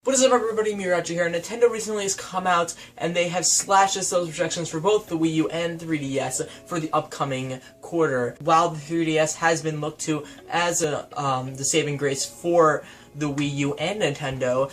What is up, everybody? Mirachi here. Nintendo recently has come out and they have slashed the sales projections for both the Wii U and 3DS for the upcoming quarter. While the 3DS has been looked to as the saving grace for the Wii U and Nintendo,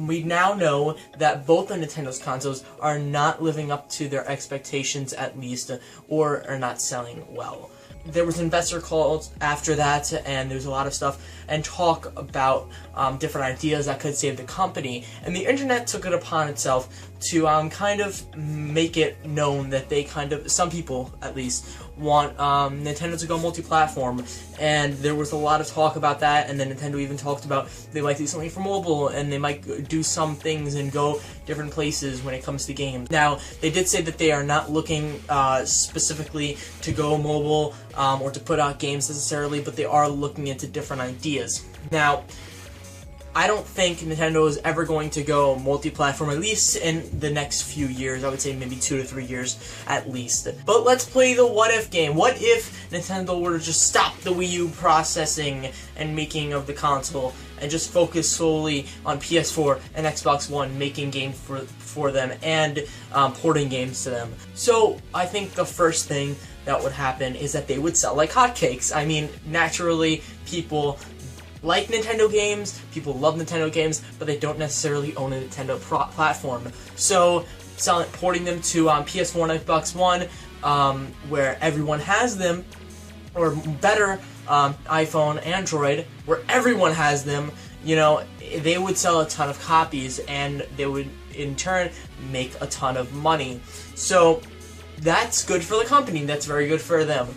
we now know that both of Nintendo's consoles are not living up to their expectations, at least, or are not selling well. There was investor calls after that, and there was a lot of stuff and talk about different ideas that could save the company. And the internet took it upon itself to kind of make it known that they some people at least, want Nintendo to go multi-platform. And there was a lot of talk about that, and then Nintendo even talked about they might do something for mobile, and they might do some things and go different places when it comes to games. Now, they did say that they are not looking specifically to go mobile or to put out games necessarily, but they are looking into different ideas. Now, I don't think Nintendo is ever going to go multi-platform, at least in the next few years. I would say maybe 2 to 3 years at least. But let's play the what-if game. What if Nintendo were to just stop the Wii U processing and making of the console and just focus solely on PS4 and Xbox One, making games for them and porting games to them? So I think the first thing that would happen is that they would sell like hotcakes. I mean, naturally, people like Nintendo games, people love Nintendo games, but they don't necessarily own a Nintendo platform. So, porting them to PS4 and Xbox One, where everyone has them, or better, iPhone, Android, where everyone has them, you know, they would sell a ton of copies, and they would, in turn, make a ton of money. So, that's good for the company, that's very good for them.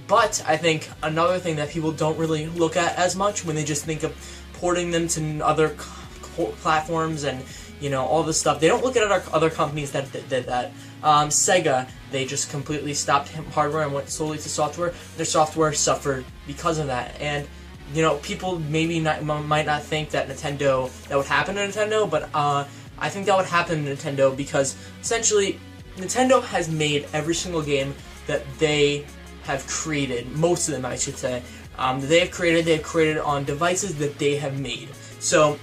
But I think another thing that people don't really look at as much when they just think of porting them to other platforms and, you know, all this stuff, they don't look at other companies that did that. Sega, they just completely stopped hardware and went solely to software. Their software suffered because of that. And, you know, people maybe might not think that that would happen to Nintendo, but I think that would happen to Nintendo because essentially Nintendo has made every single game that they have created, most of them I should say, they have created on devices that they have made. So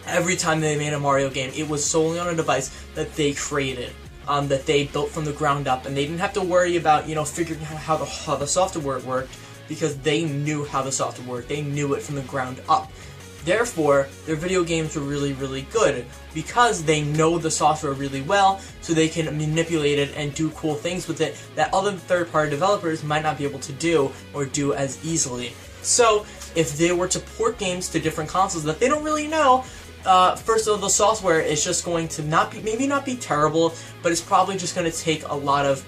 every time they made a Mario game, it was solely on a device that they created, that they built from the ground up, and they didn't have to worry about, you know, figuring out how the software worked, because they knew how the software worked. They knew it from the ground up. Therefore, their video games were really, really good because they know the software really well, so they can manipulate it and do cool things with it that other third-party developers might not be able to do or do as easily. So, if they were to port games to different consoles that they don't really know, first of all, the software is just going to maybe not be terrible, but it's probably just going to take a lot of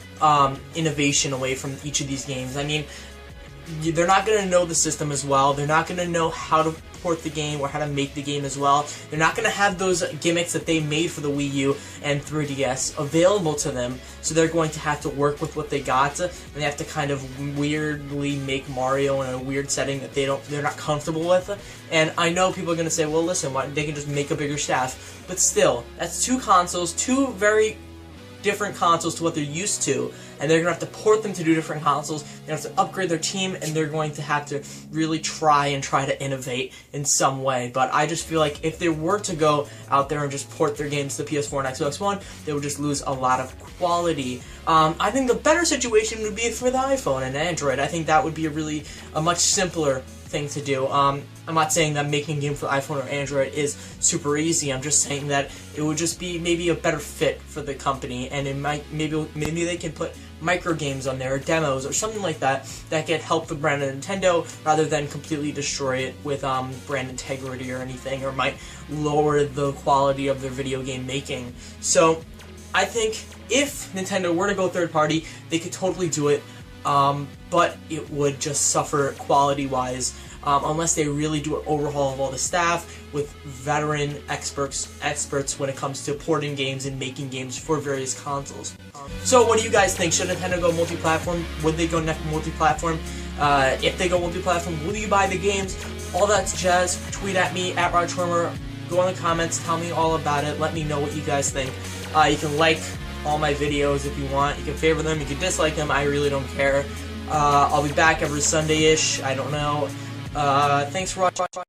innovation away from each of these games. I mean, they're not going to know the system as well. They're not going to know how to port the game or how to make the game as well. They're not going to have those gimmicks that they made for the Wii U and 3DS available to them, so they're going to have to work with what they got, and they have to kind of weirdly make Mario in a weird setting that they're not comfortable with. And I know people are going to say, well, listen, they can just make a bigger staff, but still, that's two consoles, two very different consoles to what they're used to, and they're going to have to port them to do different consoles. They're going to have to upgrade their team, and they're going to have to really try to innovate in some way. But I just feel like if they were to go out there and just port their games to PS4 and Xbox One, they would just lose a lot of quality. I think the better situation would be for the iPhone and Android. I think that would be a much simpler thing to do. I'm not saying that making a game for iPhone or Android is super easy. I'm just saying that it would just be maybe a better fit for the company, and it might maybe they can put micro games on there or demos or something like that can help the brand of Nintendo rather than completely destroy it with brand integrity or anything, or might lower the quality of their video game making. So I think if Nintendo were to go third party, they could totally do it. But it would just suffer quality-wise unless they really do an overhaul of all the staff with veteran experts when it comes to porting games and making games for various consoles. So what do you guys think? Should Nintendo go multi-platform? Would they go multi-platform? If they go multi-platform, will you buy the games? All that jazz. Tweet at me, at RodTrimmer. Go in the comments, tell me all about it. Let me know what you guys think. You can like all my videos if you want. You can favorite them, you can dislike them, I really don't care. I'll be back every Sunday-ish, I don't know. Thanks for watching.